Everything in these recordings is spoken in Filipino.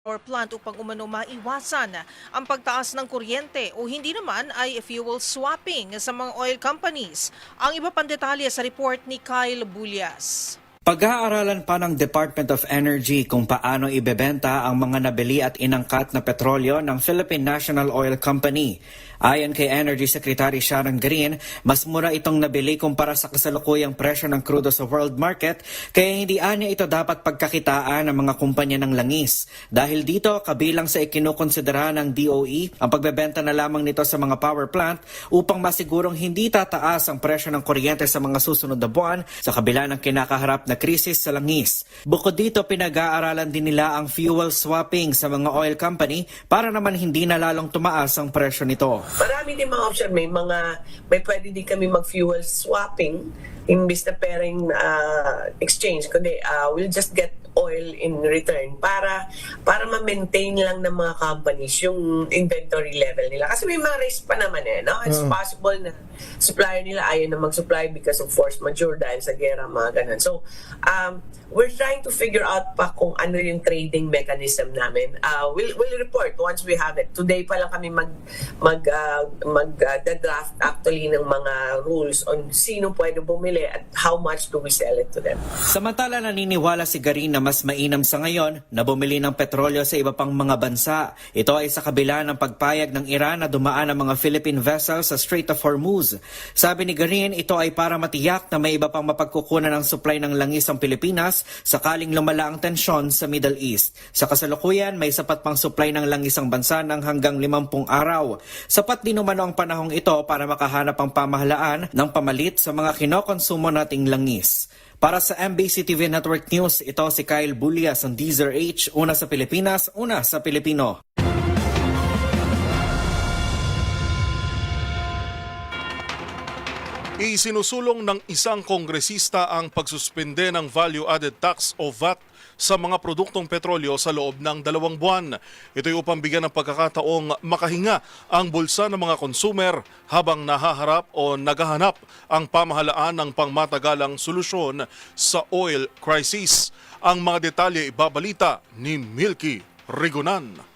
power plant upang umano maiwasan ang pagtaas ng kuryente o hindi naman ay fuel swapping sa mga oil companies. Ang iba pang detalye sa report ni Kyle Bulyas. Pag-aaralan pa ng Department of Energy kung paano ibebenta ang mga nabili at inangkat na petrolyo ng Philippine National Oil Company. Ayon kay Energy Secretary Sharon Green, mas mura itong nabili kumpara sa kasalukuyang presyo ng krudo sa world market, kaya hindi anya ito dapat pagkakitaan ng mga kumpanya ng langis. Dahil dito, kabilang sa ikinukonsidera ng DOE ang pagbebenta na lamang nito sa mga power plant upang masigurong hindi tataas ang presyo ng kuryente sa mga susunod na buwan sa kabila ng kinakaharap na krisis sa langis. Bukod dito, pinag-aaralan din nila ang fuel swapping sa mga oil company para naman hindi na lalong tumaas ang presyo nito. Marami din mga option. May pwede din kami mag-fuel swapping imbis na pairing exchange. Kundi we'll just get oil in return para ma-maintain lang ng mga companies yung inventory level nila. Kasi may mga risk pa naman no? It's possible na supplier nila ayaw na mag-supply because of force majeure dahil sa gera, mga ganun. So, we're trying to figure out pa kung ano yung trading mechanism namin. We'll report once we have it. Today pa lang kami mag-draft actually ng mga rules on sino pwede bumili at how much do we sell it to them. Samantala, naniniwala si Garin na mas mainam sa ngayon na bumili ng petrolyo sa iba pang mga bansa. Ito ay sa kabila ng pagpayag ng Iran na dumaan ang mga Philippine vessels sa Strait of Hormuz. Sabi ni Garin, ito ay para matiyak na may iba pang mapagkukunan ng supply ng langis ang Pilipinas sakaling lumala ang tensyon sa Middle East. Sa kasalukuyan, may sapat pang supply ng langis ang bansa ng hanggang 50 araw. Sapat din umano ang panahong ito para makahanap ang pamahalaan ng pamalit sa mga kinokonsumo nating langis. Para sa MBC TV Network News, ito si Kyle Bulyas ng Deezer H, una sa Pilipinas, una sa Pilipino. Isinusulong ng isang kongresista ang pagsuspende ng value-added tax o VAT sa mga produktong petrolyo sa loob ng 2 buwan. Ito'y upang bigyan ng pagkakataong makahinga ang bulsa ng mga consumer habang nahaharap o naghahanap ang pamahalaan ng pangmatagalang solusyon sa oil crisis. Ang mga detalye ibabalita ni Milky Rigunan.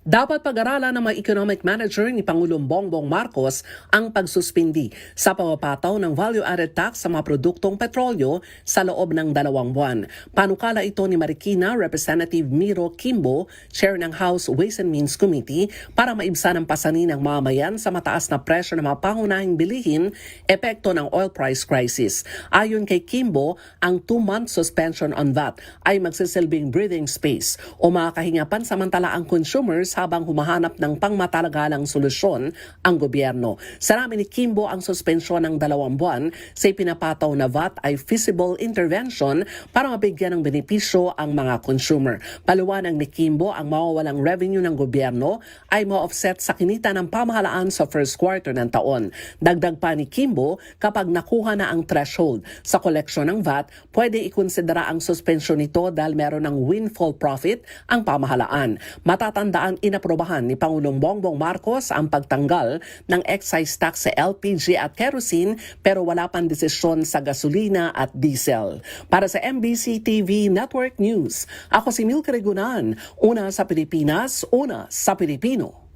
Dapat pag-aralan ng mga economic manager ni Pangulong Bongbong Marcos ang pagsuspindi sa pamapataw ng value-added tax sa mga produktong petrolyo sa loob ng 2 buwan. Panukala ito ni Marikina Representative Miro Kimbo, Chair ng House Ways and Means Committee, para maibsan ang pasanin ng mamayan sa mataas na presyo ng mga pangunahing bilihin, epekto ng oil price crisis. Ayon kay Kimbo, ang 2-month suspension on VAT ay magsisilbing breathing space o makakahinga pansamantala ang consumers habang humahanap ng pangmatagalang solusyon ang gobyerno. Sinabi ni Kimbo, ang suspensyon ng 2 buwan sa ipinapataw na VAT ay feasible intervention para mabigyan ng benepisyo ang mga consumer. Paliwanag ni Kimbo, ang mawawalang revenue ng gobyerno ay ma-offset sa kinita ng pamahalaan sa first quarter ng taon. Dagdag pa ni Kimbo, kapag nakuha na ang threshold sa koleksyon ng VAT, pwede ikonsidera ang suspensyon nito dahil meron ng windfall profit ang pamahalaan. Matatandaan, inaprobahan ni Pangulong Bongbong Marcos ang pagtanggal ng excise tax sa LPG at kerosene pero wala pang desisyon sa gasolina at diesel. Para sa MBC TV Network News, ako si Milky Rigunan, una sa Pilipinas, una sa Pilipino.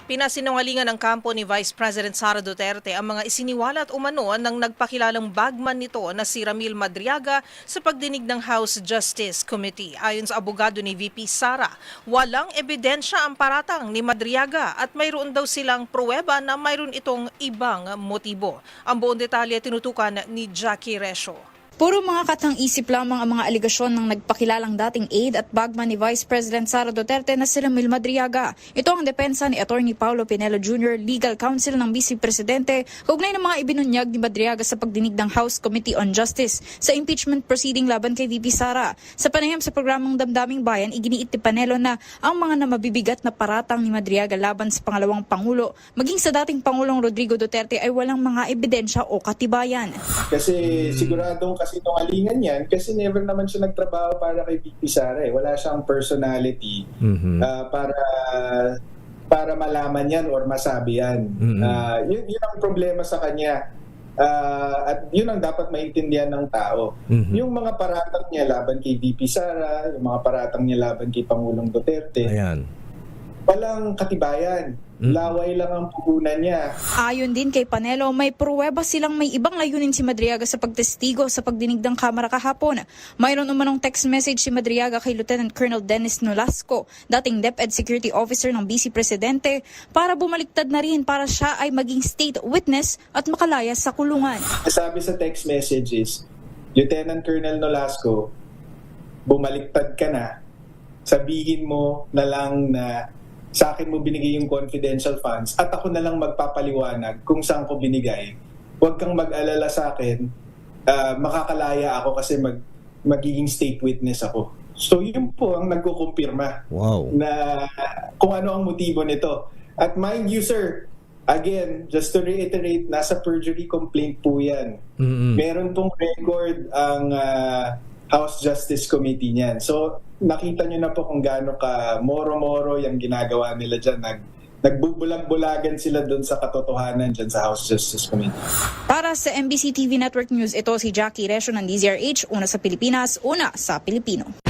Pinasinungalingan ng kampo ni Vice President Sara Duterte ang mga isiniwalat umano ng nagpakilalang bagman nito na si Ramil Madriaga sa pagdinig ng House Justice Committee. Ayon sa abogado ni VP Sara, walang ebidensya ang paratang ni Madriaga at mayroon daw silang pruweba na mayroon itong ibang motibo. Ang buong detalye tinutukan ni Jackie Resho. Puro mga katang-isip lamang ang mga aligasyon ng nagpakilalang dating aide at bagman ni Vice President Sara Duterte na si Ramil Madriaga. Ito ang depensa ni Attorney Paulo Pinelo Jr., Legal Counsel ng Vice Presidente, kaugnay ng mga ibinunyag ni Madriaga sa pagdinig ng House Committee on Justice sa impeachment proceeding laban kay VP Sara. Sa panayam sa programang Damdaming Bayan, iginiit ni Panelo na ang mga namabibigat na paratang ni Madriaga laban sa pangalawang Pangulo, maging sa dating Pangulong Rodrigo Duterte ay walang mga ebidensya o katibayan. Kasi siguradong sinungalingan yan kasi never naman siya nagtrabaho para kay VP Sara. Wala siyang personality para malaman yan or masabi yan. Yun ang problema sa kanya. At yun ang dapat maintindihan ng tao. Yung mga paratang niya laban kay VP Sara, yung mga paratang niya laban kay Pangulong Duterte, Ayan. walang katibayan. Laway lang ang puhunan niya. Ayon din kay Panelo, may pruweba silang may ibang layunin si Madriaga sa pagtestigo sa pagdinig ng Kamara kahapon. Mayroon umanong text message si Madriaga kay Lieutenant Colonel Dennis Nolasco, dating DepEd Security Officer ng Vice Presidente, para bumaliktad na rin para siya ay maging state witness at makalaya sa kulungan. Sabi sa text messages, Lieutenant Colonel Nolasco, bumaliktad ka na, sabihin mo na lang na sa akin mo binigay yung confidential funds at ako na lang magpapaliwanag kung saan ko binigay. Huwag kang mag-alala sa akin, makakalaya ako kasi magiging state witness ako. So yun po ang nagkukumpirma na kung ano ang motibo nito. At mind you sir, again, just to reiterate, nasa perjury complaint po yan. Meron pong record ang House Justice Committee niyan. So nakita nyo na po kung gaano ka moro-moro yung ginagawa nila dyan. Nagbubulag-bulagan sila doon sa katotohanan dyan sa House Justice Committee. Para sa MBC TV Network News, ito si Jackie Resio ng DZRH, una sa Pilipinas, una sa Pilipino.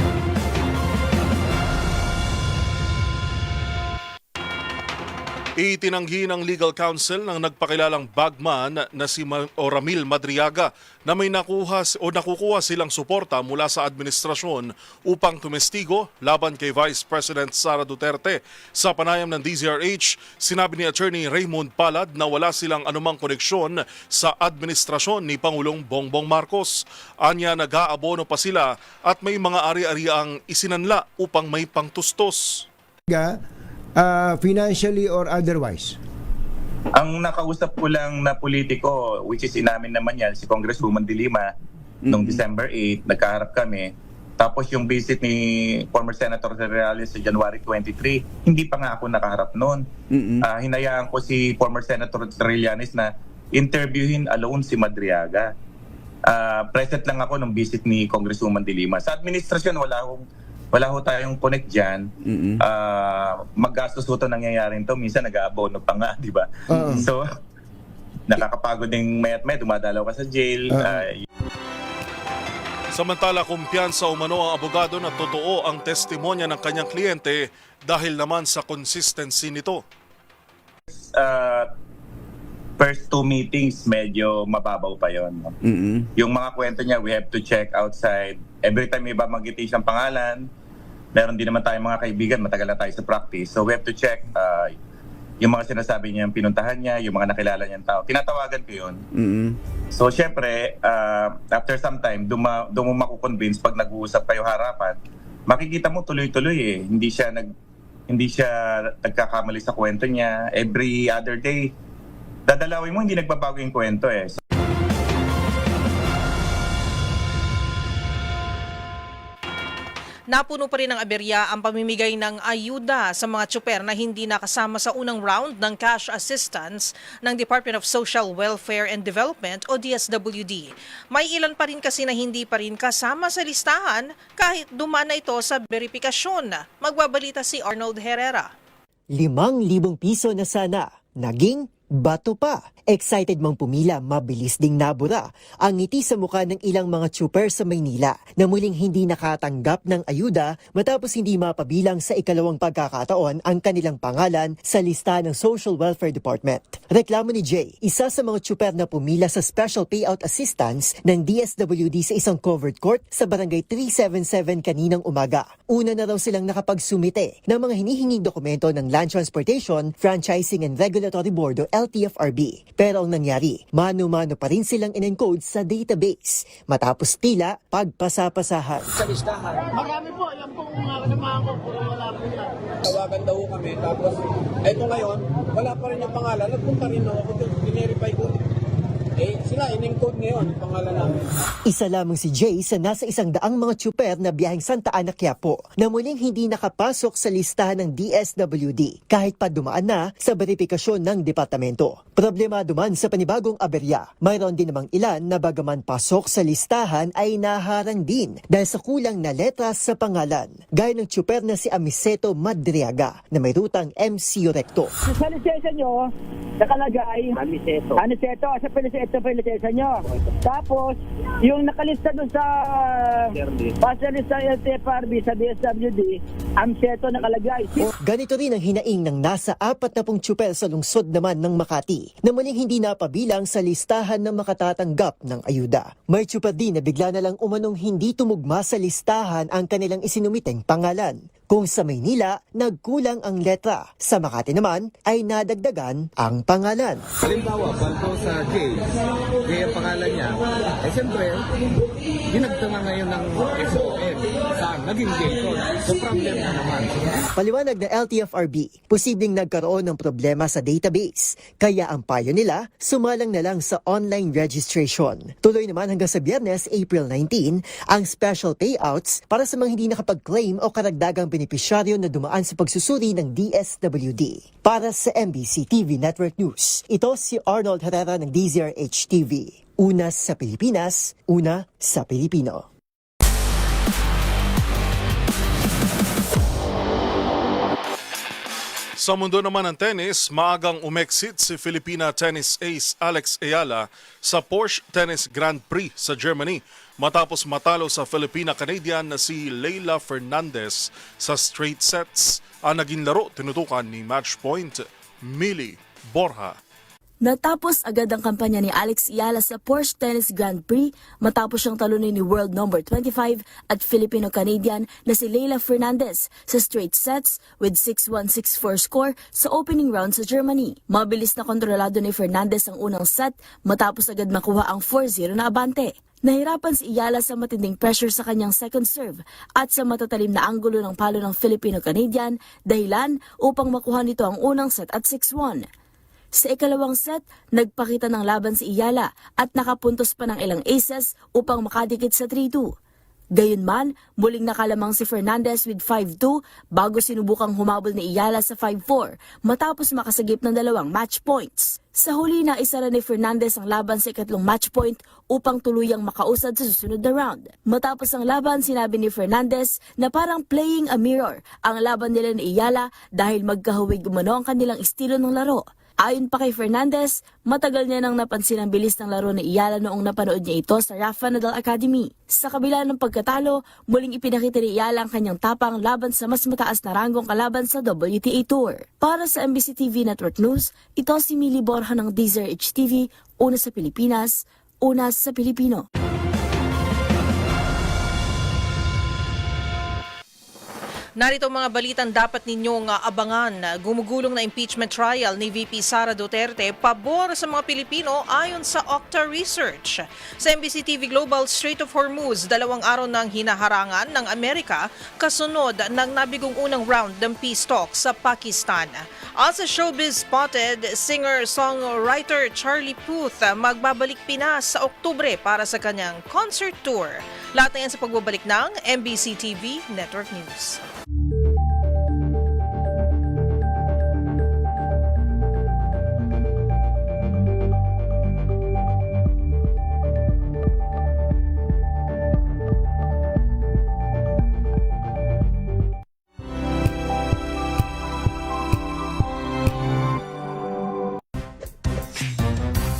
Itinanggi ng legal counsel ng nagpakilalang bagman na si Ramil Madriaga na may nakukuha silang suporta mula sa administrasyon upang tumestigo laban kay Vice President Sara Duterte. Sa panayam ng DZRH, sinabi ni Attorney Raymond Palad na wala silang anumang koneksyon sa administrasyon ni Pangulong Bongbong Marcos. Anya, nag-aabono pa sila at may mga ari-ariang isinanla upang may pangtustos. Financially or otherwise? Ang nakausap ko lang na politiko, which is inamin naman yan, si Congresswoman De Lima, noong December 8, nagkaharap kami. Tapos yung visit ni former Senator Reales sa January 23, hindi pa nga ako nakaharap noon. Hinayaan ko si former Senator Trillanes na interviewin alone si Madriaga. Present lang ako nung visit ni Congresswoman De Lima. Sa administrasyon, wala ho tayong connect dyan. Maggastos ho ito nangyayari ito. Minsan nag-aabono pa nga, di ba? So, nakakapagod din mayat may dumadalaw ka sa jail. Samantala, kumpiyansa umano ang abogado na totoo ang testimonya ng kanyang kliyente dahil naman sa consistency nito. First two meetings, medyo mababaw pa yon. Yung mga kwento niya, we have to check outside. Every time may babanggitin siyang pangalan, meron din naman tayong mga kaibigan, matagal na tayo sa practice. So we have to check yung mga sinasabi niya, yung pinuntahan niya, yung mga nakilala niyang tao. Tinatawagan ko yun. So syempre, after some time, doon mo makukonvince pag nag-uusap kayo harapan, makikita mo tuloy-tuloy eh. Hindi siya nagkakamali sa kwento niya. Every other day, dadalawin mo, hindi nagbabago yung kwento eh. Napuno pa rin ng aberya ang pamimigay ng ayuda sa mga tsuper na hindi nakasama sa unang round ng cash assistance ng Department of Social Welfare and Development o DSWD. May ilan pa rin kasi na hindi pa rin kasama sa listahan kahit dumaan na ito sa verifikasyon. Magbabalita si Arnold Herrera. 5,000 piso na sana, naging bato pa. Excited mang pumila, mabilis ding nabura ang ngiti sa mukha ng ilang mga tsuper sa Maynila na muling hindi nakatanggap ng ayuda matapos hindi mapabilang sa ikalawang pagkakataon ang kanilang pangalan sa lista ng Social Welfare Department. Reklamo ni Jay, isa sa mga tsuper na pumila sa Special Payout Assistance ng DSWD sa isang covered court sa Barangay 377 kaninang umaga. Una na raw silang nakapagsumite ng mga hinihinging dokumento ng Land Transportation, Franchising and Regulatory Board o LTFRB. Pero ang nangyari, mano-mano pa rin silang in-encode sa database matapos tila pagpasapasahan. Sa listahan. Marami po, yan pong naman ko, puro wala po yan. Tawagan daw kami, tapos eto ngayon, wala pa rin yung pangalan. Nagpunta rin ako doon, pinerify ko. Sila, in-encode ngayon, yung pangalan namin. Isa lamang si Jay sa nasa 100 mga tsuper na biyaheng Santa Ana, Quiapo na muling hindi nakapasok sa listahan ng DSWD kahit pa dumaan na sa verifikasyon ng departamento. Problemado man sa panibagong aberya, mayroon din namang ilan na bagaman pasok sa listahan ay naharang din dahil sa kulang na letras sa pangalan. Gaya ng tsuper na si Amiseto Madriaga na may rutang MC Recto. Sa lisensya nyo, nakalagay, Aniceto. Sa lisensya ito pa yung lisensya nyo. Tapos, yung nakalista doon sa pasalista LTFRB sa DSWD, AMSETO nakalagay. Ganito rin ang hinaing ng nasa 40 tsuper sa lungsod naman ng Makati na muling hindi napabilang sa listahan ng makatatanggap ng ayuda. May tsuper din na bigla na lang umanong hindi tumugma sa listahan ang kanilang isinumiteng pangalan. Kung sa Maynila, nagkulang ang letra. Sa Makati naman, ay nadagdagan ang pangalan. Halimbawa, banto sa J ang pangalan niya, eh siyempre, ginagtama ngayon ng SOM. Saan? Naging Jason. So problem na naman. Paliwanag na LTFRB, posibleng nagkaroon ng problema sa database. Kaya ang payo nila, sumalang na lang sa online registration. Tuloy naman hanggang sa Biyernes, April 19, ang special payouts para sa mga hindi nakapag-claim o karagdagang benepisyaryo na dumaan sa pagsusuri ng DSWD. Para sa MBC TV Network News, ito si Arnold Herrera ng DZRH TV. Una sa Pilipinas, una sa Pilipino. Sa mundo naman ng tennis, maagang umexit si Filipina tennis ace Alex Ayala sa Porsche Tennis Grand Prix sa Germany matapos matalo sa Filipina-Canadian na si Leylah Fernandez sa straight sets. Ang naging laro tinutukan ni Matchpoint, Mili Borja. Natapos agad ang kampanya ni Alex Ayala sa Porsche Tennis Grand Prix matapos siyang talunin ni world number 25 at Filipino-Canadian na si Leylah Fernandez sa straight sets with 6-1, 6-4 score sa opening round sa Germany. Mabilis na kontrolado ni Fernandez ang unang set matapos agad makuha ang 4-0 na abante. Nahirapan si Ayala sa matinding pressure sa kanyang second serve at sa matatalim na anggulo ng palo ng Filipino-Canadian dahilan upang makuha nito ang unang set at 6-1. Sa ikalawang set, nagpakita ng laban si Ayala at nakapuntos pa ng ilang aces upang makadikit sa 3-2. Gayunman, muling nakalamang si Fernandez with 5-2 bago sinubukang humabol ni Ayala sa 5-4 matapos makasagip ng 2 match points. Sa huli na isara ni Fernandez ang laban sa ikatlong match point upang tuluyang makausad sa susunod na round. Matapos ang laban, sinabi ni Fernandez na parang playing a mirror ang laban nila ni Ayala dahil magkahuwig umano ang kanilang estilo ng laro. Ayon pa kay Fernandez, matagal niya nang napansin ang bilis ng laro ni Ayala noong napanood niya ito sa Rafa Nadal Academy. Sa kabila ng pagkatalo, muling ipinakita ni Ayala ang kanyang tapang laban sa mas mataas na ranggong kalaban sa WTA Tour. Para sa MBC TV Network News, ito si Mili Borja ng DZRH TV, una sa Pilipinas, una sa Pilipino. Narito ang mga balitang dapat ninyong abangan. Gumugulong na impeachment trial ni VP Sara Duterte pabor sa mga Pilipino ayon sa Octa Research. Sa MBC TV Global, Strait of Hormuz, 2 araw ng hinaharangan ng Amerika kasunod ng nabigong unang round ng peace talks sa Pakistan. At sa Showbiz Spotted, singer-songwriter Charlie Puth magbabalik Pinas sa Oktubre para sa kanyang concert tour. Lahat na yan sa pagbabalik ng MBC TV Network News.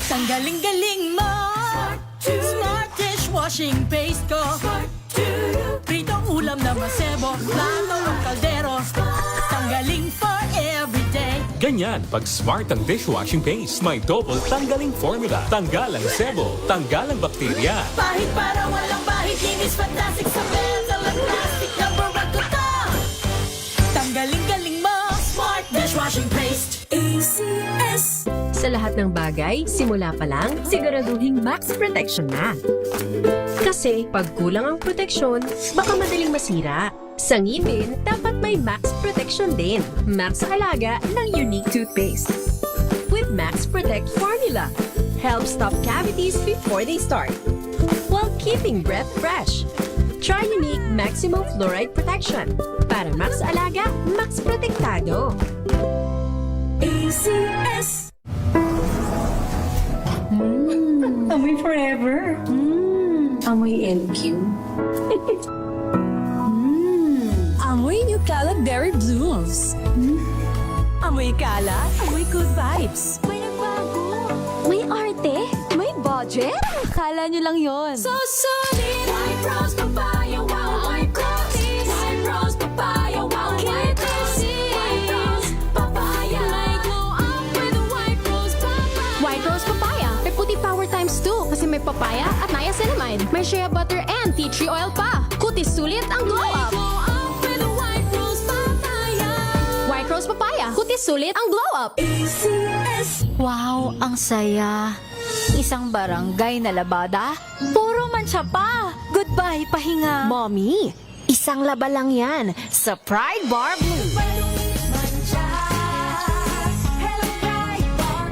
Ang galing-galing mo, Smart dishwashing paste ko, pritong ulam na masebo, plato ng kaldero, tanggaling for everyday. Ganyan pag smart ang dishwashing paste. May double tanggaling formula. Tanggal ang sebo, tanggal ang bakterya. Pahit para walang bahid, linis fantastic sa metal at plastic, number 1 ko to. Tanggaling-galing mo, Smart dishwashing paste. ACS. Sa lahat ng bagay, simula pa lang, siguraduhing max protection na. Kasi pag kulang ang proteksyon, baka madaling masira. Sa ngipin, dapat may max protection din. Max Alaga ng Unique Toothpaste. With Max Protect Formula, helps stop cavities before they start, while keeping breath fresh. Try Unique Maximum Fluoride Protection. Para Max Alaga, Max Protektado. ACS. Amoy forever. Amoy LQ. Amoy New Cala Berry Blooms. Amoy Cala, amoy good vibes. May nagbago. May arte, may budget? Akala nyo lang yon. So solid. White Rose Papaya, wow, White Rose. White Rose Papaya, wow, White Rose. White Rose Papaya. May glow up with a White Rose Papaya. White Rose Papaya. May puti power times 2 kasi may papaya at niacinamide. May shea butter and tea tree oil pa. Kutis sulit ang glow up. Glow up with a White Rose Papaya. White Rose Papaya. Kutis sulit ang glow up. ACS. Wow, ang saya. Isang barangay na labada, puro mancha pa. Goodbye, pahinga. Mommy, isang laba lang yan sa Pride Bar Blue.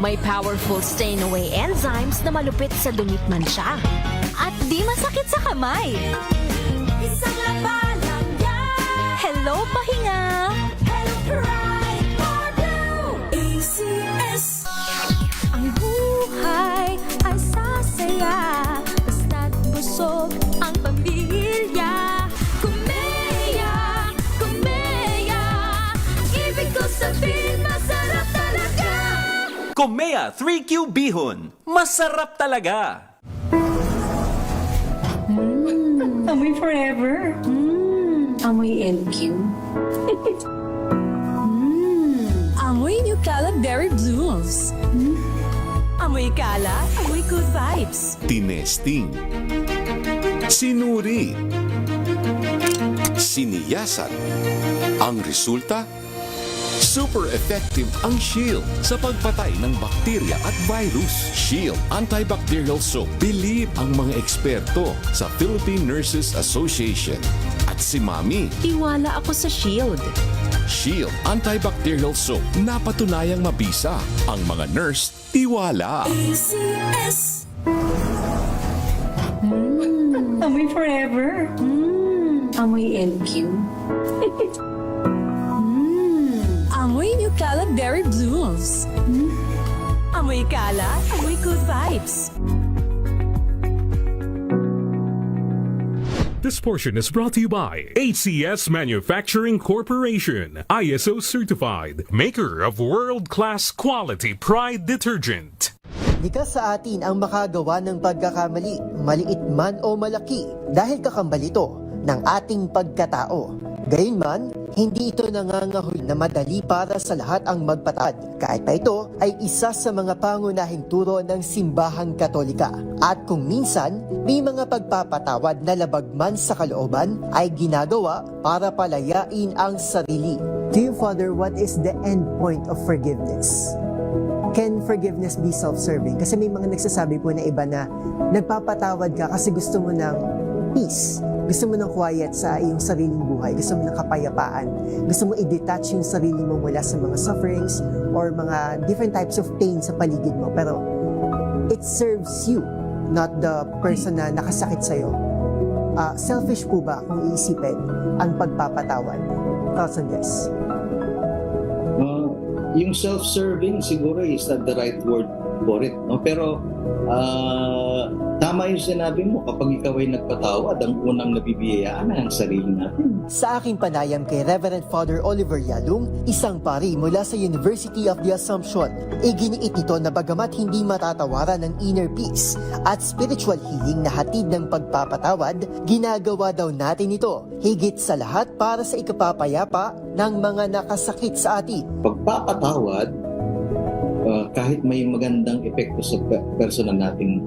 May powerful stain-away enzymes na malupit sa dumit mansya. At di masakit sa kamay. Isang laba lang yan. Hello, pahinga. Hello, Pride Bar Blue. ACS. Ang buhay ay sasaya, basta't busog ang pamilya. Kumeya, Kumeya. Ibig ko sabihin, masarap talaga. Komea 3Q Bihon. Masarap talaga! Amoy forever. Amoy LQ. Amoy New Cala Berry Blooms. Amoy Kala, amoy good vibes. Tinesting, sinuri, siniyasan. Ang resulta? Super effective ang Shield sa pagpatay ng bakterya at virus. Shield Antibacterial Soap. Believe ang mga eksperto sa Philippine Nurses Association. At si Mami. Tiwala ako sa Shield. Shield Antibacterial Soap. Napatunayang mabisa. Ang mga nurse, tiwala. ACS. Amoy forever. Amoy LQ. Amoy New Cala Berry Blooms. Amoy Kala, amoy good vibes. This portion is brought to you by HCS Manufacturing Corporation, ISO certified, maker of world-class quality Pride detergent. Likas sa atin ang makagawa ng pagkakamali, maliit man o malaki, dahil kakambal ito ng ating pagkatao. Gayunman, hindi ito nangangahulugan na madali para sa lahat ang magpatawad, kahit pa ito ay isa sa mga pangunahing turo ng simbahang Katolika. At kung minsan, may mga pagpapatawad na labag man sa kalooban ay ginagawa para palayain ang sarili. To you, Father, what is the end point of forgiveness? Can forgiveness be self-serving? Kasi may mga nagsasabi po na iba na nagpapatawad ka kasi gusto mo ng peace. Gusto mo ng quiet sa iyong sariling buhay. Gusto mo ng kapayapaan. Gusto mo i-detach yung sarili mo mula sa mga sufferings or mga different types of pain sa paligid mo. Pero it serves you, not the person na nakasakit sa'yo. Selfish po ba kung iisipin ang pagpapatawad? Thoughts on this? Yung self-serving siguro is not the right word for it. No? Pero tama yung sinabi mo, kapag ikaw ay nagpatawad, ang unang nabibiyayaan ay ang sarili natin. Sa aking panayam kay Reverend Father Oliver Yalung, isang pari mula sa University of the Assumption, iginiit ito na bagamat hindi matatawaran ng inner peace at spiritual healing na hatid ng pagpapatawad, ginagawa daw natin ito higit sa lahat para sa ikapapayapa ng mga nakasakit sa atin. Pagpapatawad, kahit may magandang epekto sa personal nating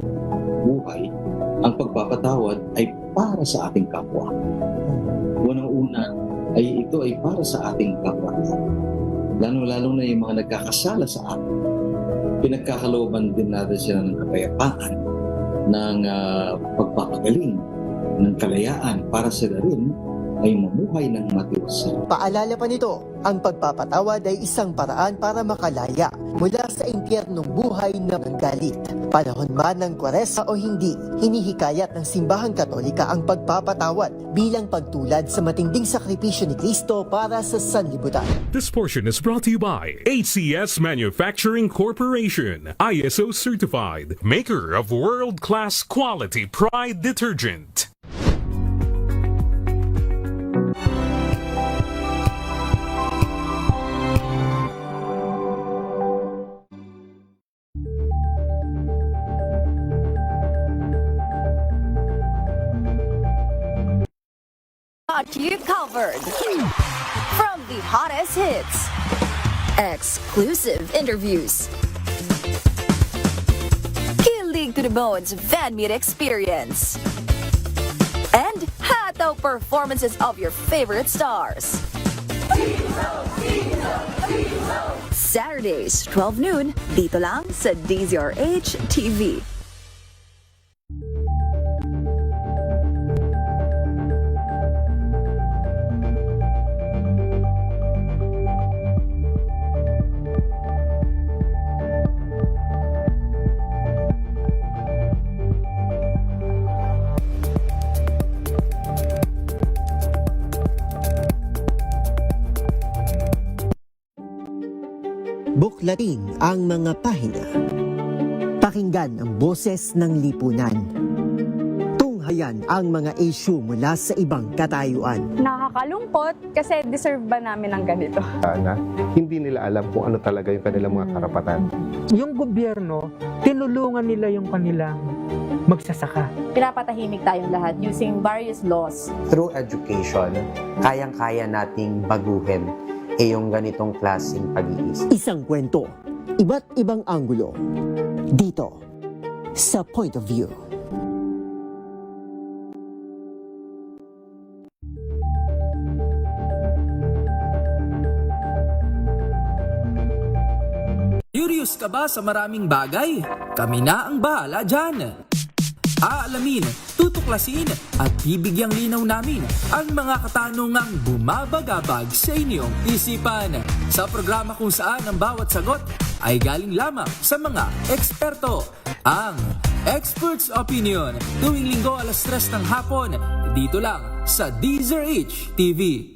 buhay, ang pagpapatawad ay para sa ating kapwa. Unang-una ay ito ay para sa ating kapwa. Lalo-lalo na yung mga nagkakasala sa atin. Pinagkakalooban din natin sila ng kapayapaan, ng pagpapagaling, ng kalayaan para sila rin ay mamuhay ng matiwasay. Paalala pa nito, ang pagpapatawad ay isang paraan para makalaya mula sa impyernong buhay na galit. Panahon man ng Kwaresma o hindi, hinihikayat ng Simbahang Katolika ang pagpapatawad bilang pagtulad sa matinding sakripisyo ni Kristo para sa sanlibutan. This portion is brought to you by HCS Manufacturing Corporation, ISO certified, maker of world-class quality Pride detergent. got you covered. From the hottest hits, exclusive interviews, kilig to the bones fan meet experience, and hataw performances of your favorite stars. Saturdays, 12 noon, dito lang sa DZRH TV. Buklatin ang mga pahina. Pakinggan ang boses ng lipunan. Tunghayan ang mga issue mula sa ibang katayuan. Nakakalungkot kasi deserve ba namin ng ganito? Na hindi nila alam kung ano talaga yung kanilang mga karapatan. Yung gobyerno, tinulungan nila yung kanilang magsasaka. Pinapatahimik tayong lahat using various laws. Through education, kayang-kaya nating baguhin yung ganitong klaseng pag-iisip. Isang kwento, iba't ibang anggulo. Dito, sa Point of View. Curious ka ba sa maraming bagay? Kami na ang bahala dyan. Aalamin, tutuklasin at bibigyang linaw namin ang mga katanungang bumabagabag sa inyong isipan. Sa programa kung saan ang bawat sagot ay galing lamang sa mga eksperto. Ang Expert's Opinion, tuwing linggo 3:00 ng hapon, dito lang sa DZRH TV.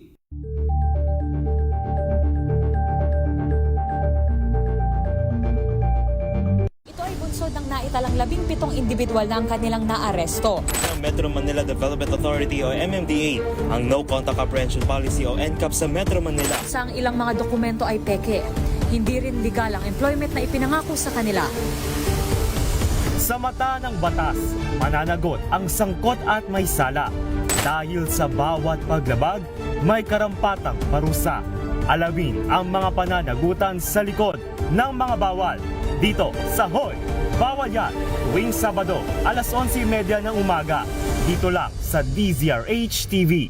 Ng naitalang 17 individual na ang kanilang naaresto. Metro Manila Development Authority o MMDA ang No Contact Apprehension Policy o NCAP sa Metro Manila. Sa ang ilang mga dokumento ay peke, hindi rin legal ang employment na ipinangako sa kanila. Sa mata ng batas, mananagot ang sangkot at may sala. Dahil sa bawat paglabag, may karampatang parusa. Alamin ang mga pananagutan sa likod ng mga bawal. Dito sa Hoy! Bawal yan, tuwing Sabado, 11:30 ng umaga. Dito lang sa DZRH TV.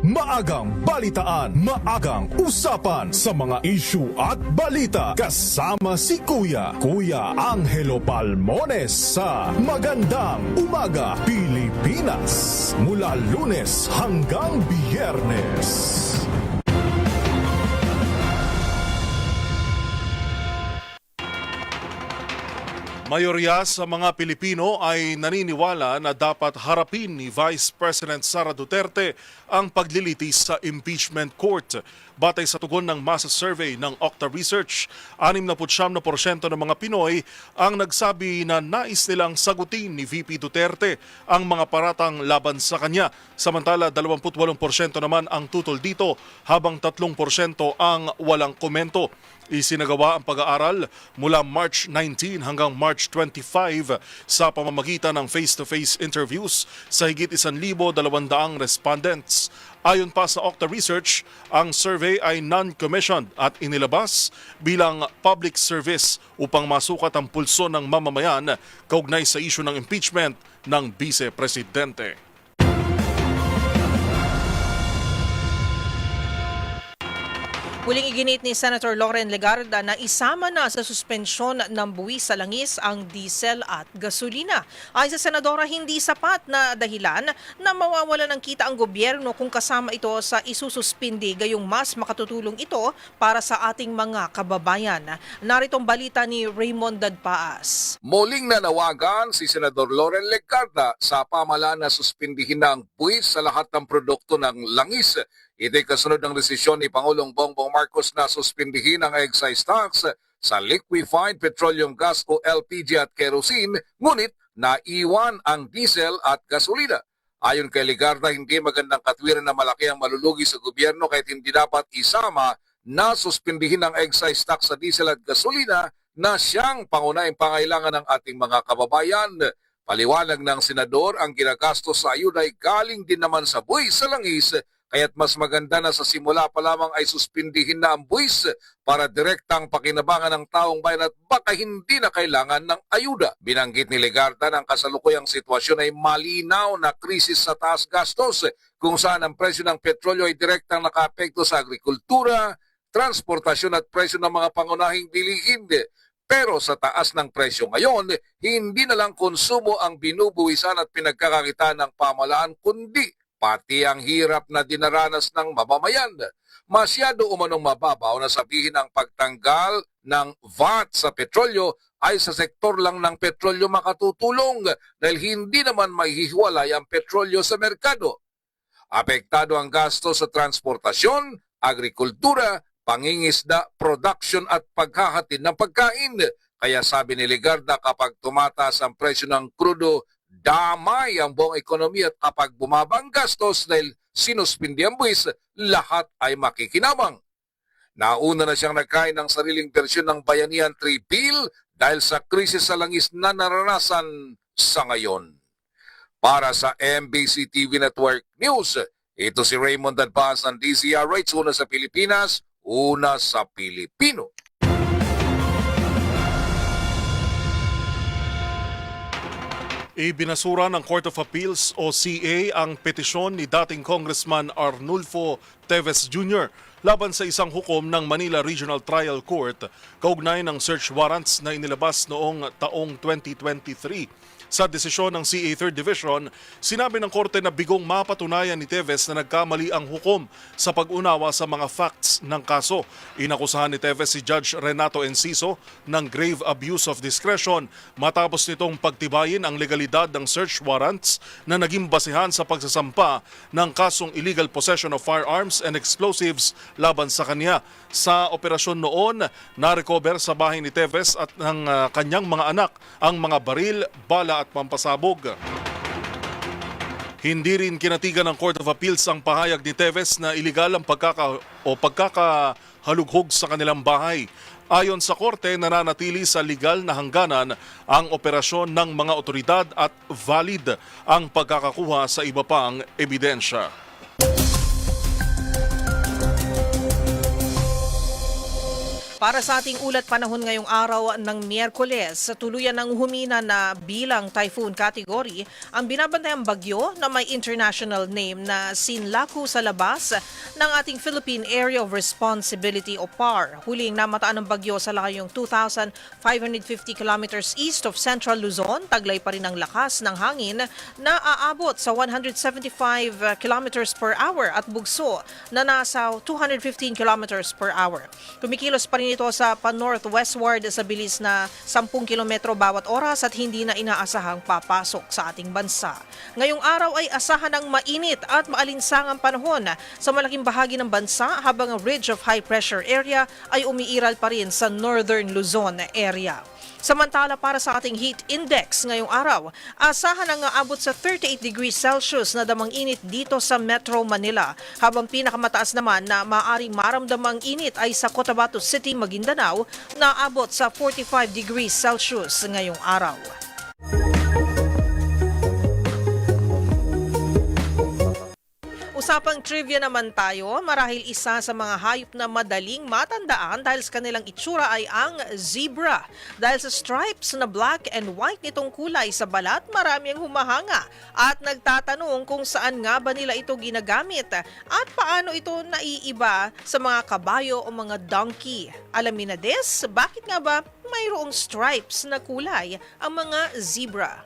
Maagang balitaan, maagang usapan sa mga issue at balita. Kasama si Kuya Angelo Palmones sa Magandang Umaga Pilipinas. Mula Lunes hanggang Biyernes. Mayorya sa mga Pilipino ay naniniwala na dapat harapin ni Vice President Sara Duterte ang paglilitis sa impeachment court. Batay sa tugon ng masa survey ng Octa Research, 69% ng mga Pinoy ang nagsabi na nais nilang sagutin ni VP Duterte ang mga paratang laban sa kanya. Samantala, 28% naman ang tutol dito habang 3% ang walang komento. Isinagawa ang pag-aaral mula March 19 hanggang March 25 sa pamamagitan ng face-to-face interviews sa higit 1,200 respondents. Ayon pa sa Octa Research, ang survey ay non-commissioned at inilabas bilang public service upang masukat ang pulso ng mamamayan kaugnay sa isyu ng impeachment ng Vice Presidente. Muling iginit ni Senator Loren Legarda na isama na sa suspensyon ng buwis sa langis ang diesel at gasolina. Ayon sa Senadora, hindi sapat na dahilan na mawawala ng kita ang gobyerno kung kasama ito sa isususpindi, gayong mas makatutulong ito para sa ating mga kababayan. Naritong balita ni Raymond Dadpaas. Muling nanawagan si Senador Loren Legarda sa pamahalaan na suspindihin ang buwis sa lahat ng produkto ng langis. Ito'y kasunod ng desisyon ni Pangulong Bongbong Marcos na suspindihin ang excise tax sa liquefied petroleum gas o LPG at kerosene, ngunit naiwan ang diesel at gasolina. Ayon kay Legarda, hindi magandang katwiran na malaki ang malulugi sa gobyerno kahit hindi dapat isama na suspindihin ang excise tax sa diesel at gasolina na siyang pangunahing pangailangan ng ating mga kababayan. Paliwanag ng senador, ang ginagastos sa ayuda ay galing din naman sa buwis sa langis, kaya't mas maganda na sa simula pa lamang ay suspindihin na ang buwis para direktang pakinabangan ng taong bayan at baka hindi na kailangan ng ayuda. Binanggit ni Legarda na ang kasalukuyang sitwasyon ay malinaw na krisis sa taas gastos kung saan ang presyo ng petrolyo ay direktang nakaapekto sa agrikultura, transportasyon at presyo ng mga pangunahing bilihin. Pero sa taas ng presyo ngayon, hindi na lang konsumo ang binubuwisan at pinagkakakitaan ng pamahalaan, kundi pati ang hirap na dinaranas ng mamamayan. Masyado umanong mababaw na sabihin ang pagtanggal ng VAT sa petrolyo ay sa sektor lang ng petrolyo makatutulong dahil hindi naman maihiwalay ang petrolyo sa merkado. Apektado ang gasto sa transportasyon, agrikultura, pangingisda, production at paghahatid ng pagkain. Kaya sabi ni Legarda, kapag tumataas ang presyo ng krudo, damay ang buong ekonomiya at kapag bumaba ang gastos dahil sinuspindi ang buwis, lahat ay makikinabang. Nauna na siyang nagkain ng sariling bersyon ng Bayanihan 3 Bill dahil sa krisis sa langis na naranasan sa ngayon. Para sa MBC TV Network News, ito si Raymond Advance ng DZRH, una sa Pilipinas, una sa Pilipino. Ibinasura ng Court of Appeals o CA ang petisyon ni dating Congressman Arnulfo Teves Jr. laban sa isang hukom ng Manila Regional Trial Court kaugnay ng search warrants na inilabas noong taong 2023. Sa desisyon ng CA 3rd Division, sinabi ng korte na bigong mapatunayan ni Teves na nagkamali ang hukom sa pag-unawa sa mga facts ng kaso. Inakusahan ni Teves si Judge Renato Enciso ng grave abuse of discretion matapos nitong pagtibayin ang legalidad ng search warrants na naging basehan sa pagsasampa ng kasong illegal possession of firearms and explosives laban sa kanya. Sa operasyon noon, na-recover sa bahay ni Teves at ng kanyang mga anak ang mga baril, bala at pampasabog. Hindi rin kinatigan ng Court of Appeals ang pahayag ni Teves na iligal ang pagkakahalughog sa kanilang bahay. Ayon sa korte, nananatili sa legal na hangganan ang operasyon ng mga otoridad at valid ang pagkakakuha sa iba pang ebidensya. Para sa ating ulat panahon ngayong araw ng Miyerkules, tuluyan ng humina na bilang typhoon category ang binabantayang bagyo na may international name na Sinlaku sa labas ng ating Philippine Area of Responsibility o PAR. Huling namataan ng bagyo sa layong 2,550 kilometers east of Central Luzon. Taglay pa rin ang lakas ng hangin na aabot sa 175 kilometers per hour at bugso na nasa 215 kilometers per hour. Kumikilos pa rin ito sa pa-northwestward sa bilis na 10 kilometro bawat oras at hindi na inaasahang papasok sa ating bansa. Ngayong araw ay asahan ng mainit at maalinsangang panahon sa malaking bahagi ng bansa habang ang ridge of high pressure area ay umiiral pa rin sa northern Luzon area. Samantala para sa ating heat index ngayong araw, asahan ang aabot sa 38 degrees Celsius na damang init dito sa Metro Manila. Habang pinakamataas naman na maaaring maramdamang init ay sa Cotabato City, Maguindanao na aabot sa 45 degrees Celsius ngayong araw. Usapang trivia naman tayo, marahil isa sa mga hayop na madaling matandaan dahil sa kanilang itsura ay ang zebra. Dahil sa stripes na black and white nitong kulay sa balat, marami ang humahanga at nagtatanong kung saan nga ba nila ito ginagamit at paano ito naiiba sa mga kabayo o mga donkey. Alamin na des, bakit nga ba mayroong stripes na kulay ang mga zebra?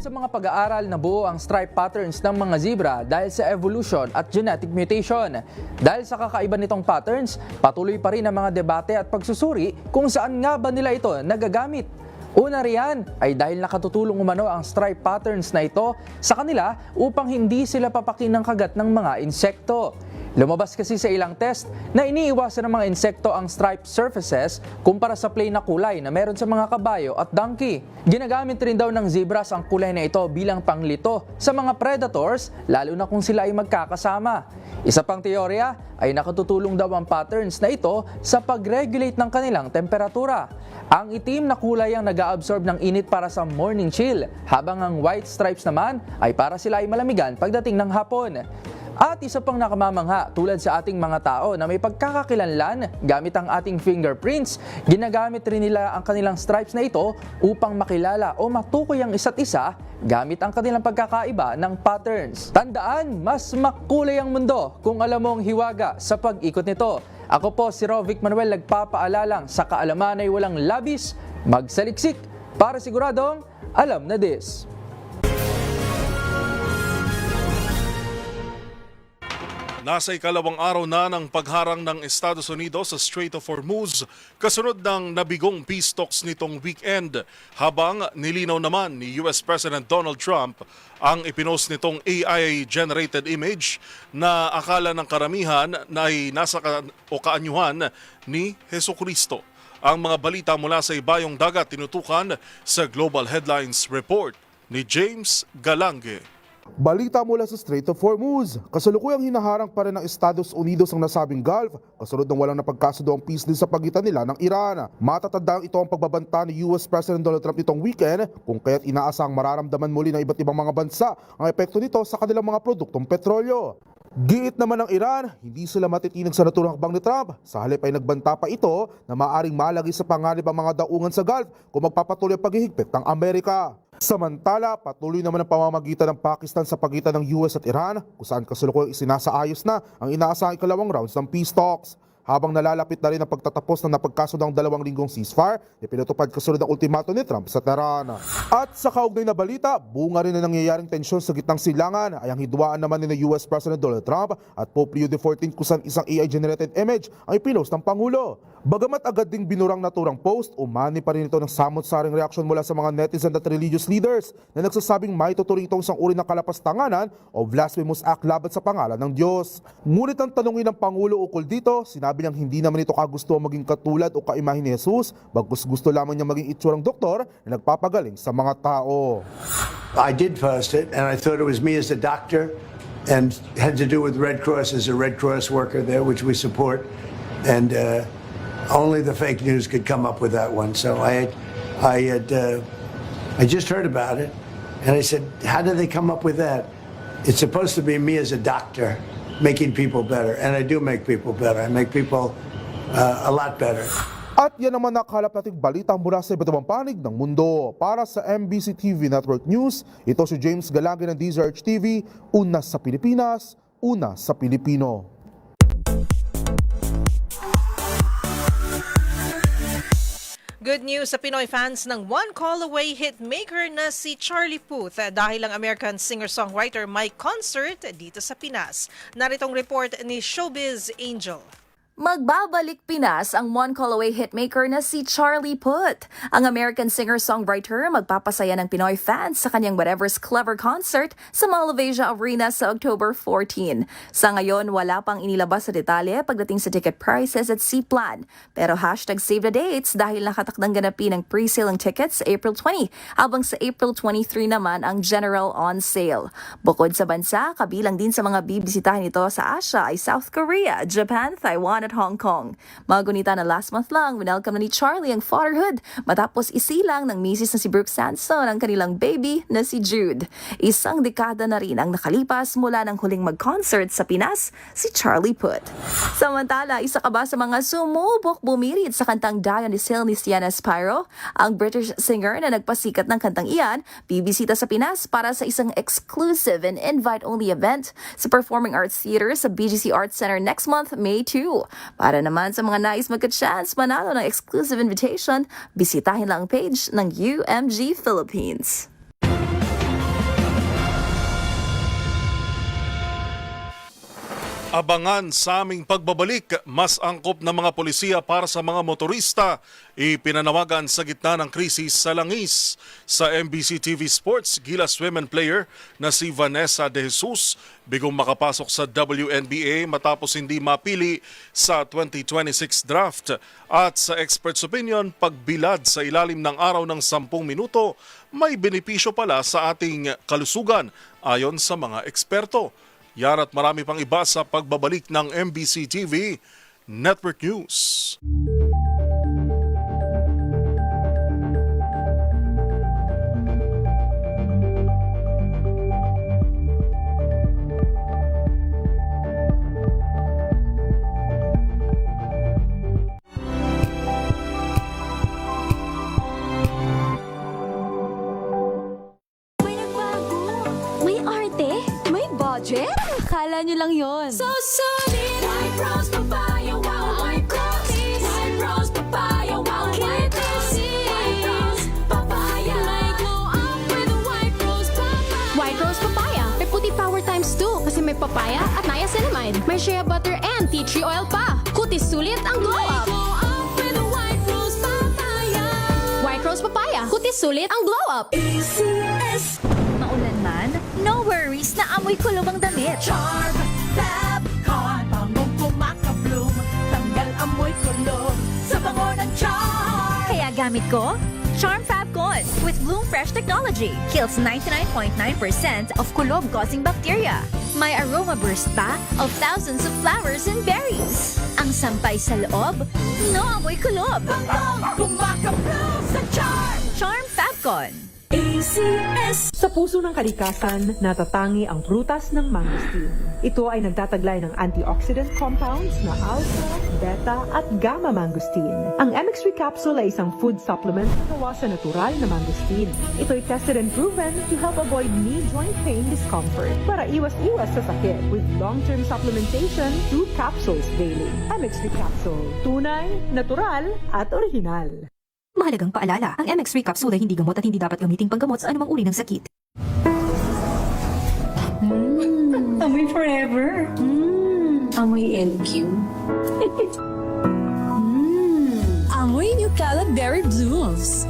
Sa mga pag-aaral, nabuo ang stripe patterns ng mga zebra dahil sa evolution at genetic mutation. Dahil sa kakaiba nitong patterns, patuloy pa rin ang mga debate at pagsusuri kung saan nga ba nila ito nagagamit. Una riyan ay dahil nakatutulong umano ang stripe patterns na ito sa kanila upang hindi sila papakin ng kagat ng mga insekto. Lumabas kasi sa ilang test na iniiwasan ng mga insekto ang striped surfaces kumpara sa plain na kulay na meron sa mga kabayo at donkey. Ginagamit rin daw ng zebras ang kulay na ito bilang panglito sa mga predators, lalo na kung sila ay magkakasama. Isa pang teorya ay nakatutulong daw ang patterns na ito sa pag-regulate ng kanilang temperatura. Ang itim na kulay ang nag-a-absorb ng init para sa morning chill, habang ang white stripes naman ay para sila ay malamigan pagdating ng hapon. At isa pang nakamamangha, tulad sa ating mga tao na may pagkakakilanlan gamit ang ating fingerprints, ginagamit rin nila ang kanilang stripes na ito upang makilala o matukoy ang isa't isa gamit ang kanilang pagkakaiba ng patterns. Tandaan, mas makulay ang mundo kung alam mong hiwaga sa pag-ikot nito. Ako po si Rovic Manuel, nagpapaalalang sa kaalaman ay walang labis, magsaliksik para siguradong alam na this. Nasa ikalawang araw na ng pagharang ng Estados Unidos sa Strait of Hormuz kasunod ng nabigong peace talks nitong weekend, habang nilinaw naman ni US President Donald Trump ang ipinost nitong AI-generated image na akala ng karamihan na ay nasa kaanyuhan ni Jesucristo. Ang mga balita mula sa ibayong dagat tinutukan sa Global Headlines Report ni James Galange. Balita mula sa Strait of Hormuz. Kasalukuyang hinaharang pa rin ng Estados Unidos ang nasabing Gulf kasunod ng walang napagkasundo ang peace deal sa pagitan nila ng Iran. Matatandang ito ang pagbabanta ni US President Donald Trump nitong weekend kung kaya't inaasang mararamdaman muli ng iba't ibang mga bansa ang epekto nito sa kanilang mga produktong petrolyo. Giit naman ng Iran, hindi sila matitinag sa naturang hakbang ni Trump. Sa halip ay nagbanta pa ito na maaring malagi sa panganib ang mga daungan sa Gulf kung magpapatuloy ang paghihigpit ng Amerika. Samantala, patuloy naman ang pamamagitan ng Pakistan sa pagitan ng US at Iran kung saan kasalukuyang isinasaayos na ang inaasahang ikalawang rounds ng peace talks. Habang nalalapit na rin ang pagtatapos ng napagkasundo ng 2 linggong ceasefire, ipinatupad kasunod ang ultimato ni Trump sa Tehran. At sa kaugnay na balita, bunga rin na nangyayaring tensyon sa gitnang silangan ay ang hidwaan naman ni US President Donald Trump at Pope Leo XIV kung saan isang AI-generated image ang ipinost ng Pangulo. Bagamat agad ding binurang naturang post, umani pa rin ito ng samot-saring reaksyon mula sa mga netizen at religious leaders na nagsasabing may tuturing itong isang uri ng kalapastanganan o blasphemous act laban sa pangalan ng Diyos. Ngunit ang tanongin ng Pangulo ukol dito, sinabi niyang hindi naman ito kagusto maging katulad o kaimahe ni Jesus, bagkus gusto lamang niya maging itsurang doktor na nagpapagaling sa mga tao. I did post it and I thought it was me as a doctor and had to do with Red Cross as a Red Cross worker there, which we support, and only the fake news could come up with that one. So I just heard about it and I said, how did they come up with that? It's supposed to be me as a doctor making people better, and I do make people better. I make people a lot better. At yan naman nakakalap nating balita mula sa iba't ibang panig ng mundo. Para sa MBC TV Network News, ito si James Galange ng DZRH TV, una sa Pilipinas, una sa Pilipino. Good news sa Pinoy fans ng One Call Away hitmaker na si Charlie Puth dahil ang American singer-songwriter may concert dito sa Pinas. Naritong report ni Showbiz Angel. Magbabalik Pinas ang One Call Away hitmaker na si Charlie Puth. Ang American singer-songwriter magpapasaya ng Pinoy fans sa kanyang Whatever's Clever concert sa Mall of Asia Arena sa October 14. Sa ngayon, wala pang inilabas sa detalye pagdating sa ticket prices at seat plan. Pero hashtag save the dates dahil nakatakdang ganapin ang pre-sale ng tickets sa April 20, habang sa April 23 naman ang general on sale. Bukod sa bansa, kabilang din sa mga bibisitahin nito sa Asia ay South Korea, Japan, Taiwan at Hong Kong. Magunita na last month lang, winelcome na ni Charlie ang fatherhood matapos isilang ng misis na si Brooke Sanson ang kanilang baby na si Jude. Isang dekada na rin ang nakalipas mula ng huling mag-concert sa Pinas si Charlie Puth. Samantala, isa ka ba sa mga sumubok bumirit sa kantang Dion ni Sil ni Sienna Spiro? Ang British singer na nagpasikat ng kantang iyan, bibisita sa Pinas para sa isang exclusive and invite-only event sa Performing Arts Theater sa BGC Arts Center next month, May 2. Para naman sa mga nais magka-chance manalo ng exclusive invitation, bisitahin lang ang page ng UMG Philippines. Abangan sa aming pagbabalik, mas angkop na mga polisiya para sa mga motorista. Ipinanawagan sa gitna ng krisis sa Langis. Sa MBC TV Sports, Gilas women player na si Vanessa De Jesus bigong makapasok sa WNBA matapos hindi mapili sa 2026 draft. At sa experts opinion, pagbilad sa ilalim ng araw ng 10 minuto, may benepisyo pala sa ating kalusugan ayon sa mga eksperto. Yan at marami pang iba sa pagbabalik ng MBC TV Network News. May arte? May budget? Akala nyo lang yon. So solid! White Rose Papaya, wow! White Rose! White Rose Papaya, wow! White Rose! White Rose Papaya! May glow up with White Rose Papaya! White Rose Papaya! May puti power times 2 kasi may papaya at niacinamide. May shea butter and tea tree oil pa. Kutis sulit ang glow up! Glow up with White Rose Papaya! White Rose Papaya! Kutis sulit ang glow up! ACS! Maulan man, no worries na amoy kulong ang damit. Charm Fab Con, bangong kumakabloom, tanggal amoy kulong sa bango ng charm. Kaya gamit ko, Charm Fab Con with Bloom Fresh Technology. Kills 99.9% of kulob-causing bacteria. May aroma burst pa of thousands of flowers and berries. Ang sampay sa loob, no amoy kulob. Bangong kumakabloom sa charm. Charm Fab Con. ACS! Sa puso ng kalikasan, natatangi ang prutas ng mangosteen. Ito ay nagtataglay ng antioxidant compounds na alpha, beta at gamma mangosteen. Ang MX3 capsule ay isang food supplement na gawa sa natural na mangosteen. Ito ay tested and proven to help avoid knee joint pain discomfort para iwas-iwas sa sakit with long-term supplementation 2 capsules daily. MX3 capsule. Tunay, natural at original. Mahalagang paalala, ang MX3 capsule ay hindi gamot at hindi dapat gamiting panggamot sa anumang uri ng sakit. Amoy forever. Amoy LQ. Amoy New Calad Berry Blues.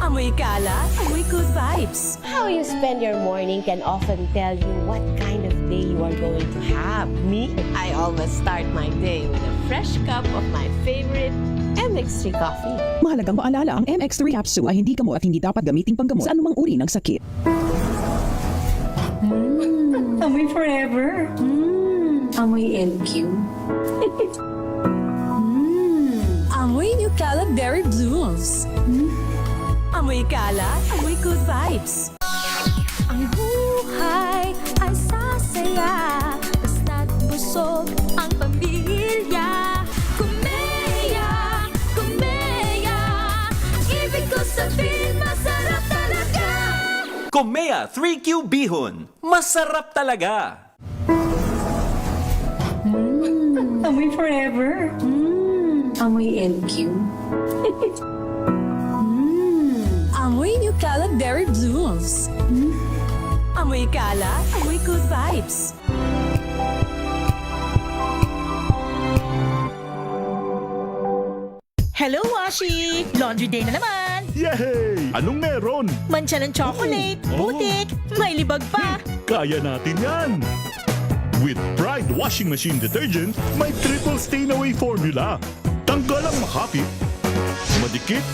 Amoy Kala, amoy good vibes. How you spend your morning can often tell you what kind of day you are going to have. Me, I always start my day with a fresh cup of my favorite MX3 coffee. Mahalagang paalala, ang MX3 capsule ay hindi gamot at hindi dapat gamiting panggamot sa anumang uri ng sakit. Amoy forever. Amoy LQ. Amoy New Calad Berry Blues. Amoy Kala, amoy good vibes. Ang buhay ay sasaya, basta't busog ang pamilya. Kumeya, kumeya, ibig ko sabihin masarap talaga. Komea 3Q Bihon. Masarap talaga. Amoy forever. Amoy LQ. Amoy New Calad Berry Blues. Amoy Kala, amoy good vibes. Hello, Washi! Laundry day na naman! Yay! Anong meron? Mancha ng chocolate, putik, may libag pa! Kaya natin yan! With Pride Washing Machine Detergent, may triple stain-away formula. Tanggal ang makapit, madikit,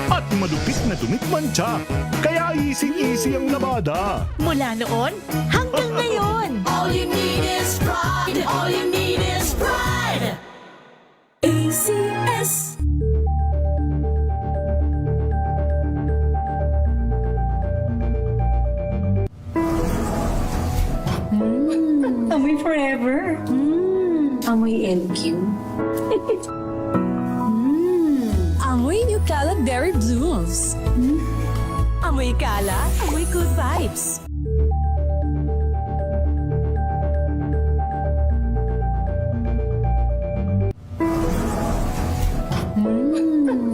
at malupit na dumit mancha. Kaya easy-easy ang labada. Mula noon hanggang ngayon! All you need is pride. All you need is pride. ACS. Amoy forever. Amoy LQ. Amoy New Calad Berry Blues. Amoy Kala, amoy good vibes.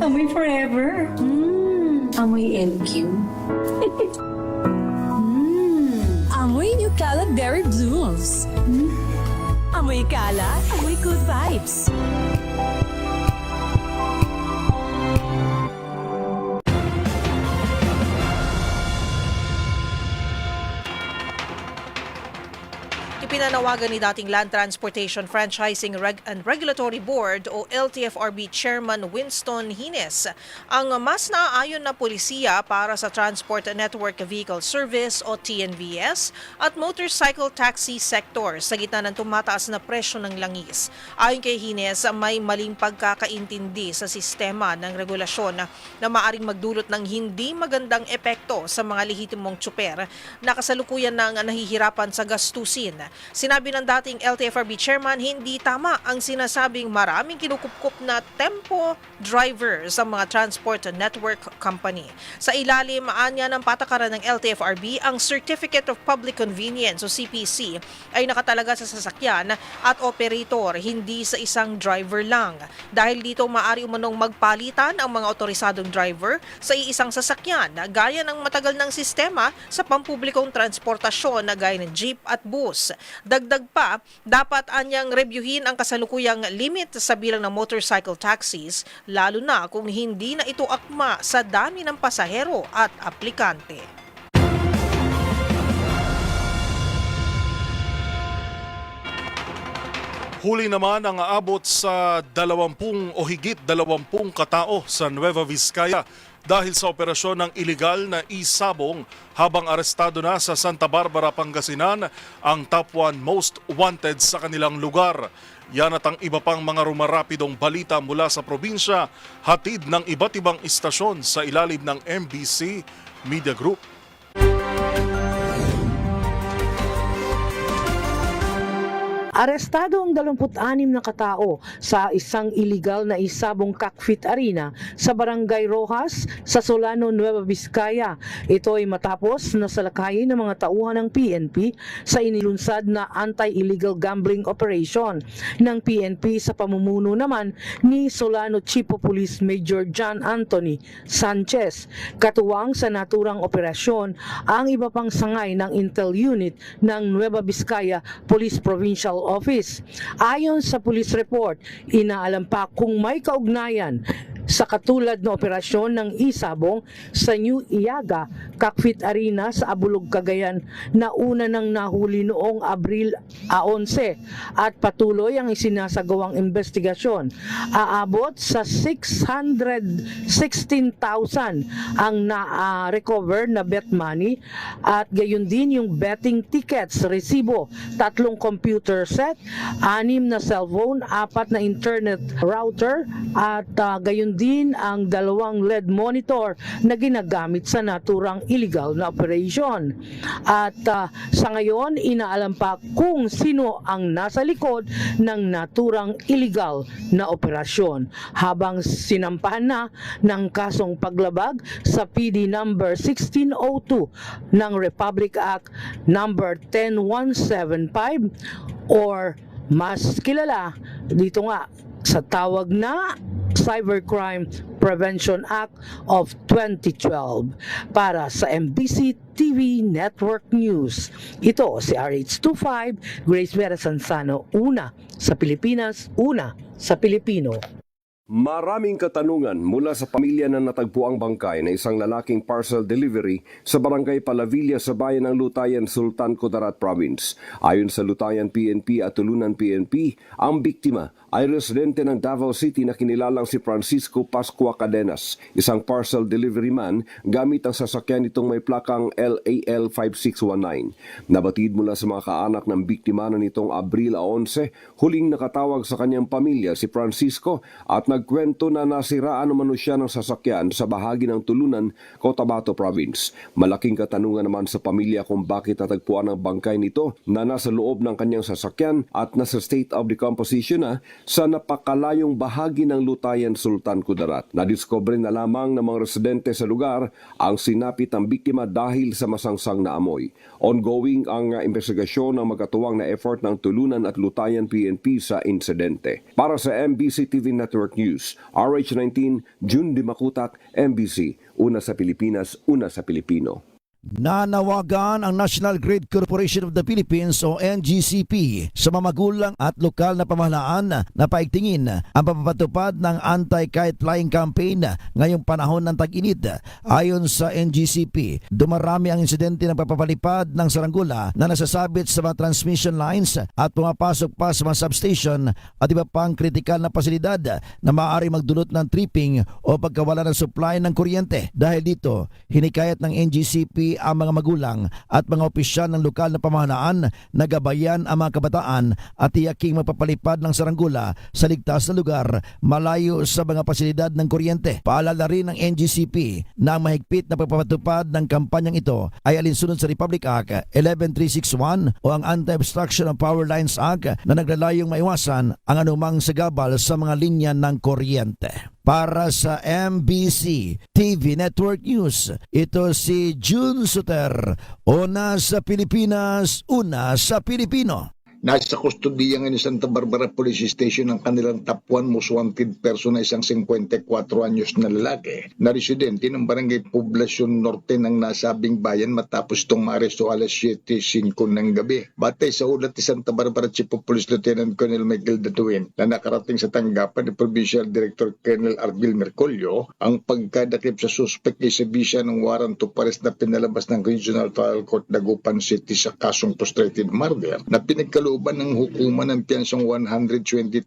Amoy forever. Amoy LQ. Amoy New Calad Berry Blues. Amoy kalat, amoy good vibes. Ipinanawagan ni dating Land Transportation Franchising and Regulatory Board o LTFRB Chairman Winston Hines ang mas naaayon na polisiya para sa Transport Network Vehicle Service o TNVS at motorcycle taxi sector sa gitna ng tumataas na presyo ng langis. Ayon kay Hines, may maling pagkakaintindi sa sistema ng regulasyon na maaring magdulot ng hindi magandang epekto sa mga lehitimong tsuper na kasalukuyan ng nahihirapan sa gastusin. Sinabi ng dating LTFRB chairman, hindi tama ang sinasabing maraming kinukupkup na tempo driver sa mga transport network company. Sa ilalim, anya ng patakaran ng LTFRB, ang Certificate of Public Convenience o CPC ay nakatalaga sa sasakyan at operator, hindi sa isang driver lang. Dahil dito, maaari umanong magpalitan ang mga otorisadong driver sa iisang sasakyan, gaya ng matagal ng sistema sa pampublikong transportasyon na gaya ng jeep at bus. Dagdag pa, dapat anyang reviewin ang kasalukuyang limit sa bilang ng motorcycle taxis, lalo na kung hindi na ito akma sa dami ng pasahero at aplikante. Huli naman ang aabot sa 20 o higit 20 katao sa Nueva Vizcaya dahil sa operasyon ng iligal na isabong habang arestado na sa Santa Barbara, Pangasinan ang top 1 most wanted sa kanilang lugar. Yan at ang iba pang mga rumarapidong balita mula sa probinsya, hatid ng iba't ibang istasyon sa ilalim ng MBC Media Group. Arestado ang 26 na katao sa isang iligal na isabong cockpit arena sa Barangay Rojas sa Solano, Nueva Vizcaya. Ito ay matapos na salakayin ng mga tauhan ng PNP sa inilunsad na anti-illegal gambling operation ng PNP sa pamumuno naman ni Solano Chief of Police Major John Anthony Sanchez. Katuwang sa naturang operasyon ang iba pang sangay ng Intel Unit ng Nueva Vizcaya Police Provincial Office. Ayon sa police report, inaalam pa kung may kaugnayan sa katulad na operasyon ng isabong sa New Iaga Cockpit Arena sa Abulog, Cagayan na una nang nahuli noong Abril 11 at patuloy ang isinasagawang investigasyon. Aabot sa 616,000 ang na-recover na bet money at gayon din yung betting tickets, resibo, 3 computer set, 6 na cellphone, 4 na internet router at gayon din ang 2 LED monitor na ginagamit sa naturang illegal na operation. At sa ngayon, inaalam pa kung sino ang nasa likod ng naturang illegal na operasyon. Habang sinampahan na ng kasong paglabag sa PD number 1602 ng Republic Act number 10175 or mas kilala dito nga sa tawag na Cybercrime Prevention Act of 2012. Para sa MBC TV Network News, ito si RH25, Grace Vera Sansano, una sa Pilipinas, una sa Pilipino. Maraming katanungan mula sa pamilya na natagpuang bangkay na isang lalaking parcel delivery sa Barangay Palavilla sa bayan ng Lutayan, Sultan Kudarat Province. Ayon sa Lutayan PNP at Tulunan PNP, ang biktima ay residente ng Davao City na kinilalang si Francisco Pascua Cadenas, isang parcel delivery man gamit ang sasakyan nitong may plakang LAL 5619. Nabatid mula sa mga kaanak ng biktima na nitong Abril 11, huling nakatawag sa kanyang pamilya si Francisco at nagkwento na nasiraan naman siya ng sasakyan sa bahagi ng Tulunan, Cotabato Province. Malaking katanungan naman sa pamilya kung bakit natagpuan ang bangkay nito na nasa loob ng kanyang sasakyan at nasa state of decomposition na sa napakalayong bahagi ng Lutayan, Sultan Kudarat. Nadiskubre na lamang ng mga residente sa lugar ang sinapit ng biktima dahil sa masangsang na amoy. Ongoing ang investigasyon ng magkatuwang na effort ng Tulunan at Lutayan PNP sa insidente. Para sa MBC TV Network News, RH19, June Dimakutak, MBC, una sa Pilipinas, una sa Pilipino. Nanawagan ang National Grid Corporation of the Philippines o NGCP sa mga magulang at lokal na pamahalaan na paigtingin ang papapatupad ng anti-kite flying campaign ngayong panahon ng tag-init. Ayon sa NGCP, dumarami ang insidente ng papapalipad ng saranggula na nasasabit sa mga transmission lines at pumapasok pa sa mga substation at iba pang kritikal na pasilidad na maaari magdulot ng tripping o pagkawala ng supply ng kuryente. Dahil dito, hinikayat ng NGCP ang mga magulang at mga opisyal ng lokal na pamahalaan na gabayan ang mga kabataan at tiyaking mapapalipad ng saranggula sa ligtas na lugar malayo sa mga pasilidad ng kuryente. Paalala rin ng NGCP na ang mahigpit na pagpapatupad ng kampanyang ito ay alinsunod sa Republic Act 11361 o ang Anti-Obstruction of Power Lines Act na naglalayong maiwasan ang anumang sagabal sa mga linya ng kuryente. Para sa MBC TV Network News, ito si June Suter. Una sa Pilipinas, una sa Pilipino. Nasa kustodiya ngayon sa Santa Barbara Police Station ang kanilang top 1 most wanted person na isang 54 anyos na lalaki na residente ng Barangay Poblacion Norte ng nasabing bayan matapos itong maaresto alas 7:05 ng gabi. Batay sa ulat ni Santa Barbara Chief of Police Lieutenant Colonel Miguel Datuin na nakarating sa tanggapan ni Provincial Director Colonel Arvil Mercolio, ang pagkadakip sa suspect ay sabisa ng warrant to arrest na pinalabas ng Regional Trial Court Dagupan City sa kasong frustrated murder na pinagkalooban ng hukuman ng piyansang 120,000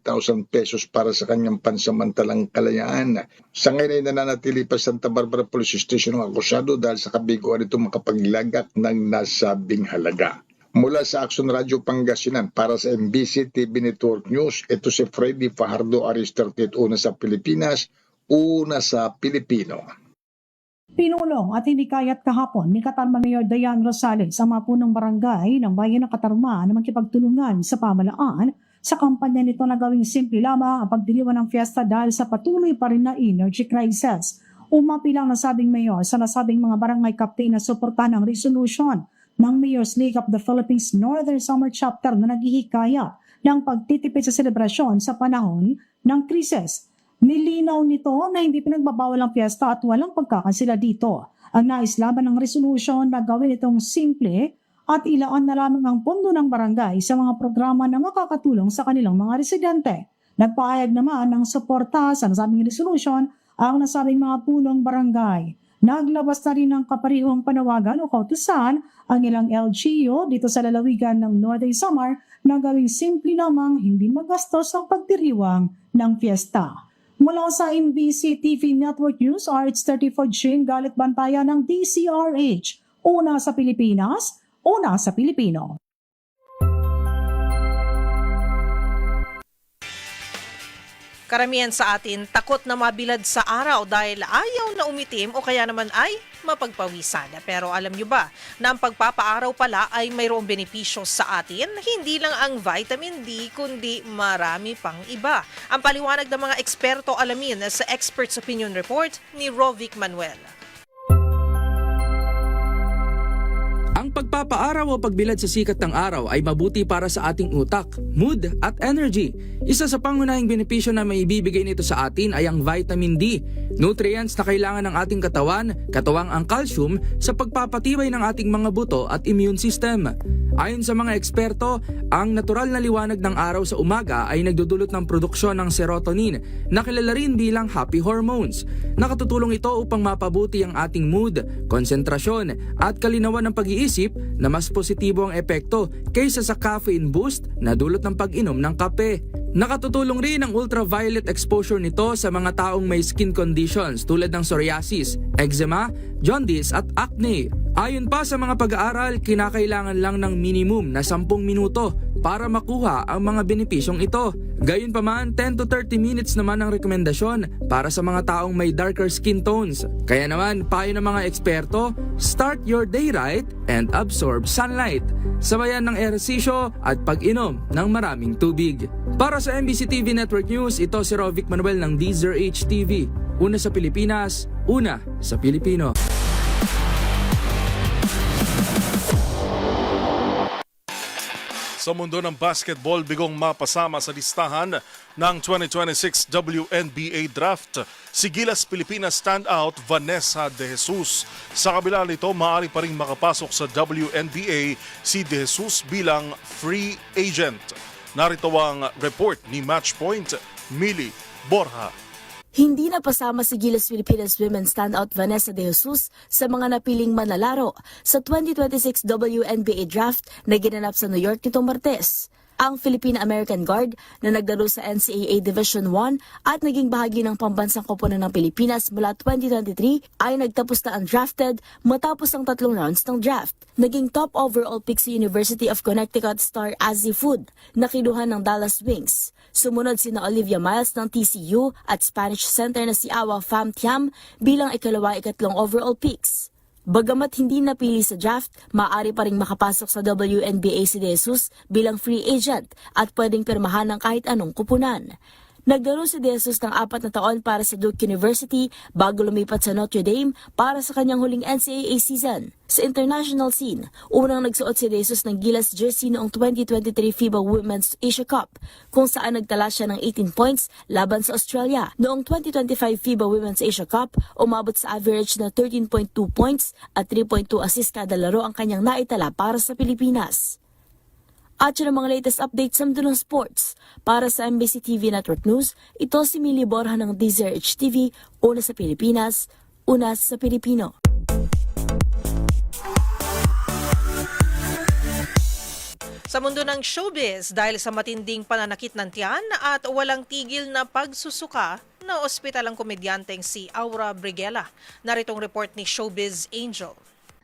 pesos para sa kanyang pansamantalang kalayaan. Sa ngayon ay nananatili pa Santa Barbara Police Station ang akusado dahil sa kabiguan ito makapaglagak ng nasabing halaga. Mula sa Action Radio Pangasinan para sa MBC TV Network News, ito si Freddy Fajardo Aristartet, una sa Pilipinas, una sa Pilipino. Pinulong at hinikayat kahapon ni Katarma Mayor Dayan Rosales ang mga punong barangay ng bayan ng Katarma na magkipagtulungan sa pamahalaan sa kampanya nito na gawing simple lamang ang pagdiriwang ng fiesta dahil sa patuloy pa rin na energy crisis. Umapilang nasabing mayor sa nasabing mga barangay captain na suportahan ang resolution ng Mayor's League of the Philippines Northern Summer Chapter na naghihikayat ng pagtitipid sa selebrasyon sa panahon ng krisis. Nilinaw nito na hindi pinagbabawal ang fiesta at walang pagkakansela dito. Ang nais laban ng resolution na gawin itong simple at ilaan na lamang ang pondo ng barangay sa mga programa na makakatulong sa kanilang mga residente. Nagpahayag naman ng suporta sa nasabing resolution ang nasabing mga punong barangay. Naglabas na rin ng kaparihong panawagan o kautusan ang ilang LGU dito sa lalawigan ng Northern Samar na gawing simple lamang hindi magastos ang pagdiriwang ng fiesta. Mula sa MBC TV Network News, RH34 Jane Galit Bantayan ng DCRH. Una sa Pilipinas, una sa Pilipino. Karamihan sa atin takot na mabilad sa araw dahil ayaw na umitim o kaya naman ay mapagpawisan. Pero alam nyo ba na ang pagpapaaraw pala ay mayroong benepisyo sa atin? Hindi lang ang vitamin D kundi marami pang iba. Ang paliwanag ng mga eksperto alamin sa Experts Opinion Report ni Rovic Manuel. Ang pagpapaaraw o pagbilad sa sikat ng araw ay mabuti para sa ating utak, mood at energy. Isa sa pangunahing benepisyo na maibibigay nito sa atin ay ang vitamin D, nutrients na kailangan ng ating katawan, katuwang ang calcium sa pagpapatibay ng ating mga buto at immune system. Ayon sa mga eksperto, ang natural na liwanag ng araw sa umaga ay nagdudulot ng produksyon ng serotonin na kilala rin bilang happy hormones. Nakatutulong ito upang mapabuti ang ating mood, konsentrasyon at kalinawan ng pag-iisip na mas positibo ang epekto kaysa sa caffeine boost na dulot ng pag-inom ng kape. Nakatutulong rin ang ultraviolet exposure nito sa mga taong may skin conditions tulad ng psoriasis, eczema, jaundice at acne. Ayon pa sa mga pag-aaral, kinakailangan lang ng minimum na 10 minuto para makuha ang mga benepisyong ito. Gayunpaman, 10 to 30 minutes naman ang rekomendasyon para sa mga taong may darker skin tones. Kaya naman, payo ng mga eksperto, start your day right and absorb sunlight. Sabayan ng ehersisyo at pag-inom ng maraming tubig. Para sa MBC TV Network News, ito si Rovic Manuel ng DZRH TV. Una sa Pilipinas, una sa Pilipino. Sa mundo ng basketball, bigong mapasama sa listahan ng 2026 WNBA Draft si Gilas Pilipinas standout Vanessa De Jesus. Sa kabila nito, maaari pa rin makapasok sa WNBA si De Jesus bilang free agent. Narito ang report ni Matchpoint, Mili Borja. Hindi napasama si Gilas Pilipinas Women's standout Vanessa De Jesus sa mga napiling manlalaro sa 2026 WNBA Draft na ginanap sa New York nitong Martes. Ang Filipina-American Guard na naglaro sa NCAA Division I at naging bahagi ng pambansang koponan ng Pilipinas mula 2023 ay nagtapos na undrafted matapos ang 3 rounds ng draft. Naging top overall pick sa University of Connecticut star Azzi Food na kinuha ng Dallas Wings. Sumunod sina Olivia Miles ng TCU at Spanish center na si Awa Pham Thiam bilang ikalawa-ikatlong overall picks. Bagamat hindi napili sa draft, maaari pa ring makapasok sa WNBA si De Jesus bilang free agent at pwedeng pirmahan ng kahit anong kupunan. Naglaro si De Jesus ng 4 na taon para sa Duke University bago lumipat sa Notre Dame para sa kanyang huling NCAA season. Sa international scene, unang nagsuot si De Jesus ng Gilas jersey noong 2023 FIBA Women's Asia Cup kung saan nagtala siya ng 18 points laban sa Australia. Noong 2025 FIBA Women's Asia Cup, umabot sa average na 13.2 points at 3.2 assists kada laro ang kanyang naitala para sa Pilipinas. At yun ang mga latest updates sa mundo ng sports. Para sa MBC TV Network News, ito si Mili Borja ng DZRH TV, una sa Pilipinas, una sa Pilipino. Sa mundo ng showbiz, dahil sa matinding pananakit ng tiyan at walang tigil na pagsusuka, na ospital ang komedyanteng si Aura Briguela. Naritong report ni Showbiz Angel.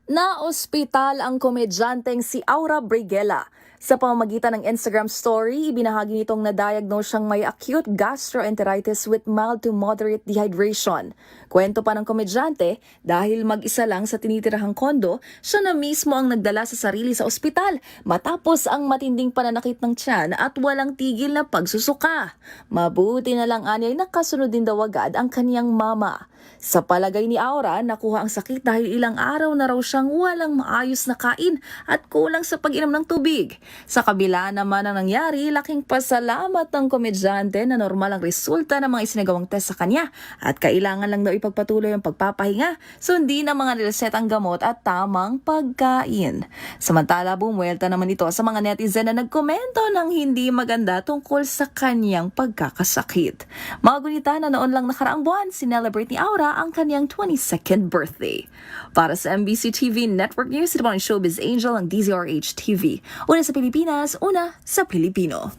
Na-ospital ang komedyanteng si Aura Briguela. Sa pamamagitan ng Instagram story, ibinahagi nitong na-diagnose siyang may acute gastroenteritis with mild to moderate dehydration. Kwento pa ng komedyante, dahil mag-isa lang sa tinitirahang kondo, siya na mismo ang nagdala sa sarili sa ospital matapos ang matinding pananakit ng tiyan at walang tigil na pagsusuka. Mabuti na lang anyay nakasunod din daw agad ang kaniyang mama. Sa palagay ni Aura, nakuha ang sakit dahil ilang araw na raw siyang walang maayos na kain at kulang sa pag-inom ng tubig. Sa kabila naman ng nangyari, laking pasalamat ng komedyante na normal ang resulta ng mga isinagawang test sa kanya at kailangan lang daw ipagpatuloy ang pagpapahinga, sundin ang mga niresetang gamot at tamang pagkain. Samantala, bumuelta naman ito sa mga netizen na nagkomento ng hindi maganda tungkol sa kanyang pagkakasakit. Magunita na noon lang nakaraang buwan, sinelebrate ni Aura ang kanyang 22nd birthday. Para sa MBC TV Network News, ito ang Showbiz Angel ng DZRH TV. Una sa Pilipinas, una sa Pilipino.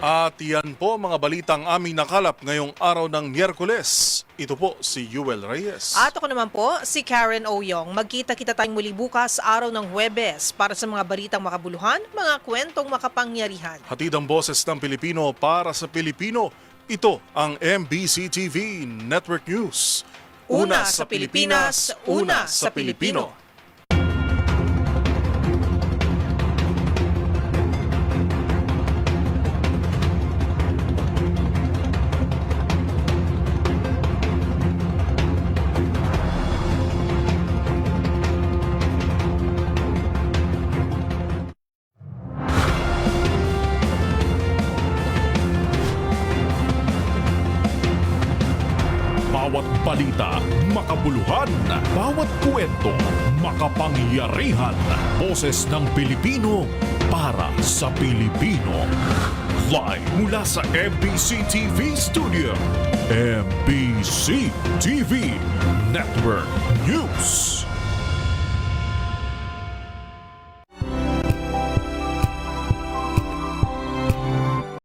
At yan po mga balitang aming nakalap ngayong araw ng Miyerkules. Ito po si Yuel Reyes. At ako naman po, si Karen Oyong. Magkita-kita tayong muli bukas araw ng Huwebes para sa mga balitang makabuluhan, mga kwentong makapangyarihan. Hatid ang boses ng Pilipino para sa Pilipino. Ito ang MBC TV Network News. Una sa Pilipinas, una sa Pilipino. Bawat balita, makabuluhan. Bawat kwento, makapangyarihan. Boses ng Pilipino para sa Pilipino. Live mula sa MBC TV Studio. MBC TV Network News.